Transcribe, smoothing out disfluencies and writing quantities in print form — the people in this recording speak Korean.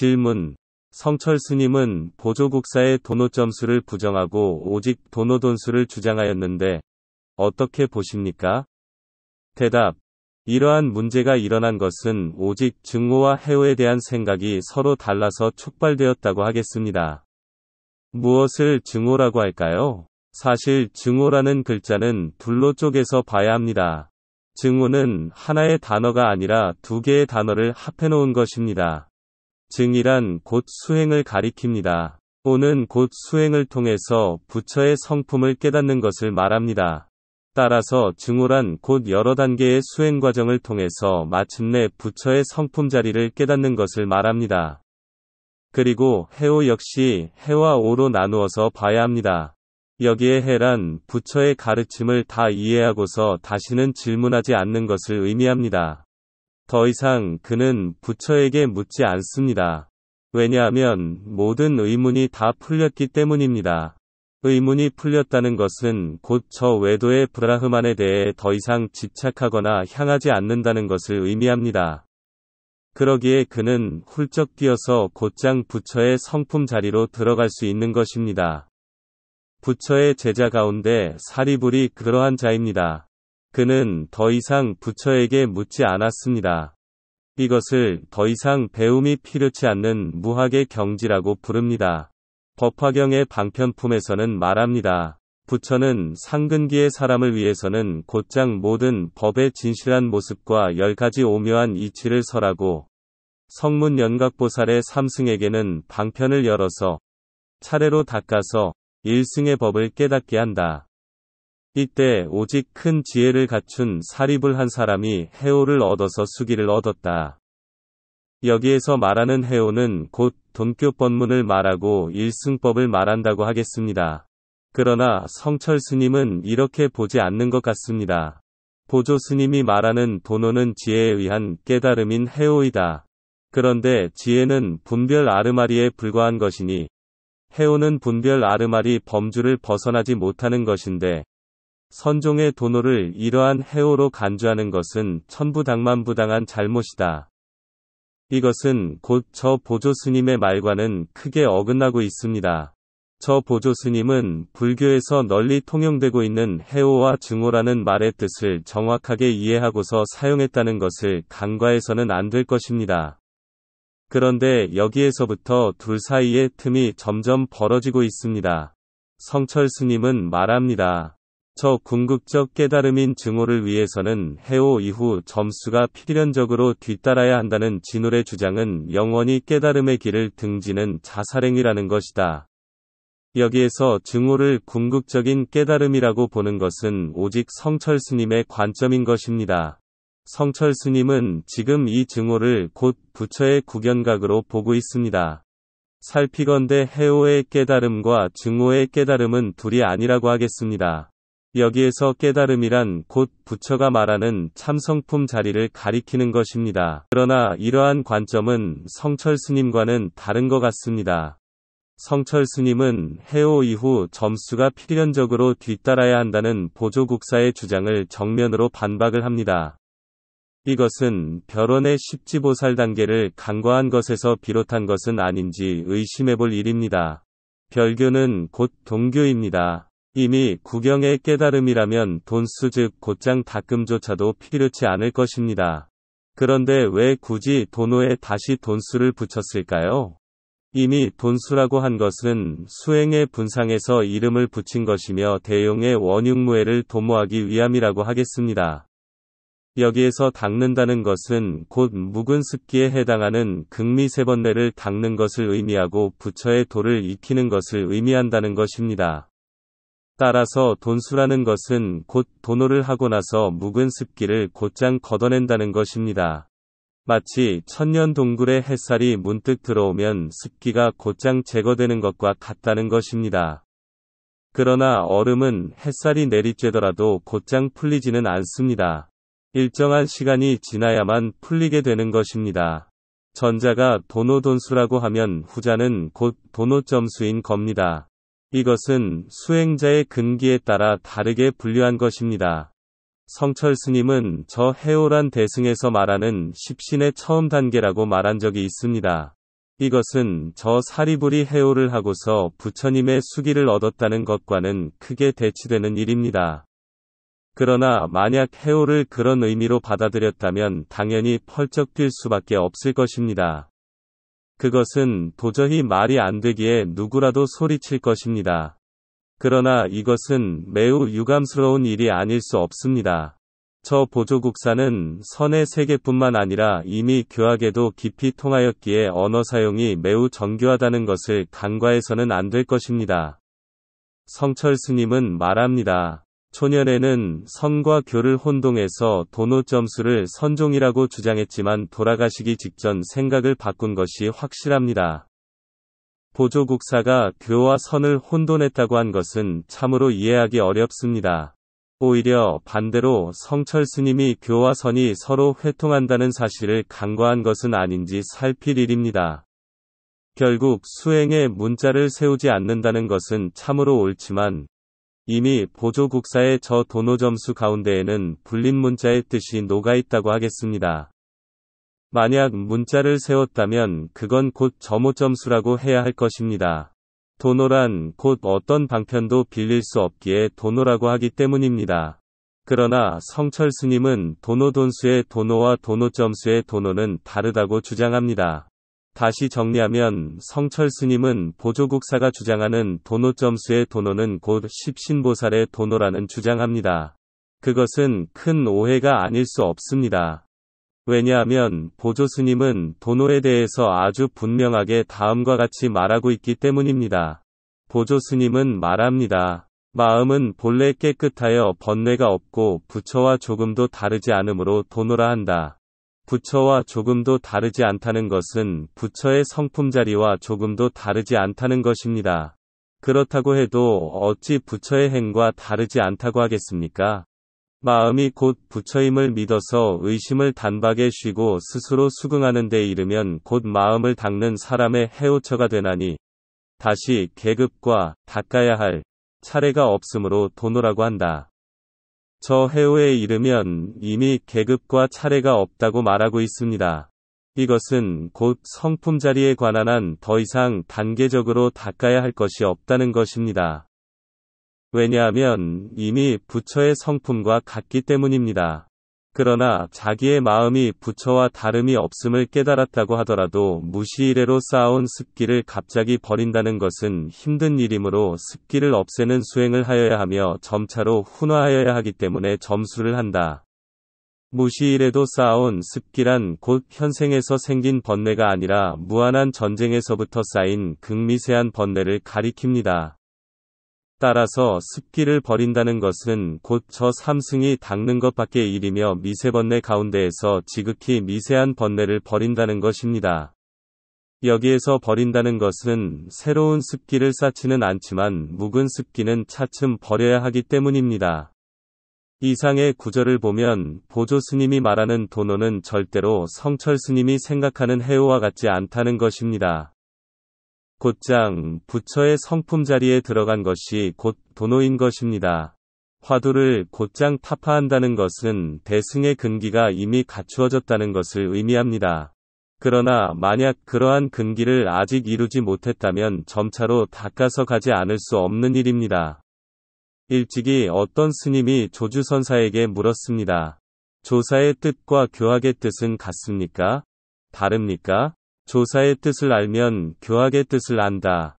질문. 성철 스님은 보조국사의 도노점수를 부정하고 오직 도노돈수를 주장하였는데 어떻게 보십니까? 대답. 이러한 문제가 일어난 것은 오직 증오와 해오에 대한 생각이 서로 달라서 촉발되었다고 하겠습니다. 무엇을 증오라고 할까요? 사실 증오라는 글자는 둘로 쪼개서 봐야 합니다. 증오는 하나의 단어가 아니라 두 개의 단어를 합해놓은 것입니다. 증이란 곧 수행을 가리킵니다. 오는 곧 수행을 통해서 부처의 성품을 깨닫는 것을 말합니다. 따라서 증오란 곧 여러 단계의 수행 과정을 통해서 마침내 부처의 성품 자리를 깨닫는 것을 말합니다. 그리고 해오 역시 해와 오로 나누어서 봐야 합니다. 여기에 해란 부처의 가르침을 다 이해하고서 다시는 질문하지 않는 것을 의미합니다. 더 이상 그는 부처에게 묻지 않습니다. 왜냐하면 모든 의문이 다 풀렸기 때문입니다. 의문이 풀렸다는 것은 곧 저 외도의 브라흐만에 대해 더 이상 집착하거나 향하지 않는다는 것을 의미합니다. 그러기에 그는 훌쩍 뛰어서 곧장 부처의 성품 자리로 들어갈 수 있는 것입니다. 부처의 제자 가운데 사리불이 그러한 자입니다. 그는 더 이상 부처에게 묻지 않았습니다. 이것을 더 이상 배움이 필요치 않는 무학의 경지라고 부릅니다. 법화경의 방편품에서는 말합니다. 부처는 상근기의 사람을 위해서는 곧장 모든 법의 진실한 모습과 10가지 오묘한 이치를 설하고 성문연각보살의 삼승에게는 방편을 열어서 차례로 닦아서 일승의 법을 깨닫게 한다. 이때 오직 큰 지혜를 갖춘 사리불 한 사람이 해오를 얻어서 수기를 얻었다. 여기에서 말하는 해오는 곧 돈교법문을 말하고 일승법을 말한다고 하겠습니다. 그러나 성철 스님은 이렇게 보지 않는 것 같습니다. 보조 스님이 말하는 도노는 지혜에 의한 깨달음인 해오이다. 그런데 지혜는 분별 아르마리에 불과한 것이니 해오는 분별 아르마리 범주를 벗어나지 못하는 것인데 선종의 도노를 이러한 해오로 간주하는 것은 천부당만부당한 잘못이다. 이것은 곧 저 보조 스님의 말과는 크게 어긋나고 있습니다. 저 보조 스님은 불교에서 널리 통용되고 있는 해오와 증오라는 말의 뜻을 정확하게 이해하고서 사용했다는 것을 간과해서는 안 될 것입니다. 그런데 여기에서부터 둘 사이의 틈이 점점 벌어지고 있습니다. 성철 스님은 말합니다. 저 궁극적 깨달음인 증오를 위해서는 해오 이후 점수가 필연적으로 뒤따라야 한다는 진울의 주장은 영원히 깨달음의 길을 등지는 자살행위라는 것이다. 여기에서 증오를 궁극적인 깨달음이라고 보는 것은 오직 성철 스님의 관점인 것입니다. 성철 스님은 지금 이 증오를 곧 부처의 구견각으로 보고 있습니다. 살피건대 해오의 깨달음과 증오의 깨달음은 둘이 아니라고 하겠습니다. 여기에서 깨달음이란 곧 부처가 말하는 참성품 자리를 가리키는 것입니다. 그러나 이러한 관점은 성철 스님과는 다른 것 같습니다. 성철 스님은 해오 이후 점수가 필연적으로 뒤따라야 한다는 보조국사의 주장을 정면으로 반박을 합니다. 이것은 별원의 십지보살 단계를 간과한 것에서 비롯한 것은 아닌지 의심해볼 일입니다. 별교는 곧 동교입니다. 이미 구경의 깨달음이라면 돈수 즉 곧장 닦음조차도 필요치 않을 것입니다. 그런데 왜 굳이 도노에 다시 돈수를 붙였을까요? 이미 돈수라고 한 것은 수행의 분상에서 이름을 붙인 것이며 대용의 원육무예를 도모하기 위함이라고 하겠습니다. 여기에서 닦는다는 것은 곧 묵은 습기에 해당하는 극미세번뇌를 닦는 것을 의미하고 부처의 도를 익히는 것을 의미한다는 것입니다. 따라서 돈수라는 것은 곧 도노를 하고 나서 묵은 습기를 곧장 걷어낸다는 것입니다. 마치 천년 동굴에 햇살이 문득 들어오면 습기가 곧장 제거되는 것과 같다는 것입니다. 그러나 얼음은 햇살이 내리쬐더라도 곧장 풀리지는 않습니다. 일정한 시간이 지나야만 풀리게 되는 것입니다. 전자가 도노돈수라고 하면 후자는 곧 도노점수인 겁니다. 이것은 수행자의 근기에 따라 다르게 분류한 것입니다. 성철 스님은 저 해오란 대승에서 말하는 십신의 처음 단계라고 말한 적이 있습니다. 이것은 저 사리불이 해오를 하고서 부처님의 수기를 얻었다는 것과는 크게 대치되는 일입니다. 그러나 만약 해오를 그런 의미로 받아들였다면 당연히 펄쩍 뛸 수밖에 없을 것입니다. 그것은 도저히 말이 안 되기에 누구라도 소리칠 것입니다. 그러나 이것은 매우 유감스러운 일이 아닐 수 없습니다. 저 보조국사는 선의 세계뿐만 아니라 이미 교학에도 깊이 통하였기에 언어 사용이 매우 정교하다는 것을 간과해서는 안 될 것입니다. 성철 스님은 말합니다. 초년에는 선과 교를 혼동해서 도노 점수를 선종이라고 주장했지만 돌아가시기 직전 생각을 바꾼 것이 확실합니다. 보조국사가 교와 선을 혼돈했다고 한 것은 참으로 이해하기 어렵습니다. 오히려 반대로 성철 스님이 교와 선이 서로 회통한다는 사실을 간과한 것은 아닌지 살필 일입니다. 결국 수행에 문자를 세우지 않는다는 것은 참으로 옳지만 이미 보조국사의 저 도노점수 가운데에는 불린 문자의 뜻이 녹아있다고 하겠습니다. 만약 문자를 세웠다면 그건 곧 점오점수라고 해야 할 것입니다. 도노란 곧 어떤 방편도 빌릴 수 없기에 도노라고 하기 때문입니다. 그러나 성철 스님은 도노돈수의 도노와 도노점수의 도노는 다르다고 주장합니다. 다시 정리하면 성철 스님은 보조국사가 주장하는 도노점수의 도노는 곧 십신보살의 도노라는 주장합니다. 그것은 큰 오해가 아닐 수 없습니다. 왜냐하면 보조 스님은 도노에 대해서 아주 분명하게 다음과 같이 말하고 있기 때문입니다. 보조 스님은 말합니다. 마음은 본래 깨끗하여 번뇌가 없고 부처와 조금도 다르지 않으므로 도노라 한다. 부처와 조금도 다르지 않다는 것은 부처의 성품자리와 조금도 다르지 않다는 것입니다. 그렇다고 해도 어찌 부처의 행과 다르지 않다고 하겠습니까? 마음이 곧 부처임을 믿어서 의심을 단박에 쉬고 스스로 수긍하는 데 이르면 곧 마음을 닦는 사람의 해오처가 되나니 다시 계급과 닦아야 할 차례가 없으므로 도노라고 한다. 저 해오에 이르면 이미 계급과 차례가 없다고 말하고 있습니다. 이것은 곧 성품 자리에 관한 한 더 이상 단계적으로 닦아야 할 것이 없다는 것입니다. 왜냐하면 이미 부처의 성품과 같기 때문입니다. 그러나 자기의 마음이 부처와 다름이 없음을 깨달았다고 하더라도 무시이래로 쌓아온 습기를 갑자기 버린다는 것은 힘든 일이므로 습기를 없애는 수행을 하여야 하며 점차로 훈화하여야 하기 때문에 점수를 한다. 무시이래도 쌓아온 습기란 곧 현생에서 생긴 번뇌가 아니라 무한한 전쟁에서부터 쌓인 극미세한 번뇌를 가리킵니다. 따라서 습기를 버린다는 것은 곧 저 삼승이 닦는 것밖에 일이며 미세번뇌 가운데에서 지극히 미세한 번뇌를 버린다는 것입니다. 여기에서 버린다는 것은 새로운 습기를 쌓지는 않지만 묵은 습기는 차츰 버려야 하기 때문입니다. 이상의 구절을 보면 보조 스님이 말하는 도노는 절대로 성철 스님이 생각하는 해오와 같지 않다는 것입니다. 곧장 부처의 성품 자리에 들어간 것이 곧 도노인 것입니다. 화두를 곧장 타파한다는 것은 대승의 근기가 이미 갖추어졌다는 것을 의미합니다. 그러나 만약 그러한 근기를 아직 이루지 못했다면 점차로 닦아서 가지 않을 수 없는 일입니다. 일찍이 어떤 스님이 조주선사에게 물었습니다. 조사의 뜻과 교학의 뜻은 같습니까? 다릅니까? 조사의 뜻을 알면 교학의 뜻을 안다.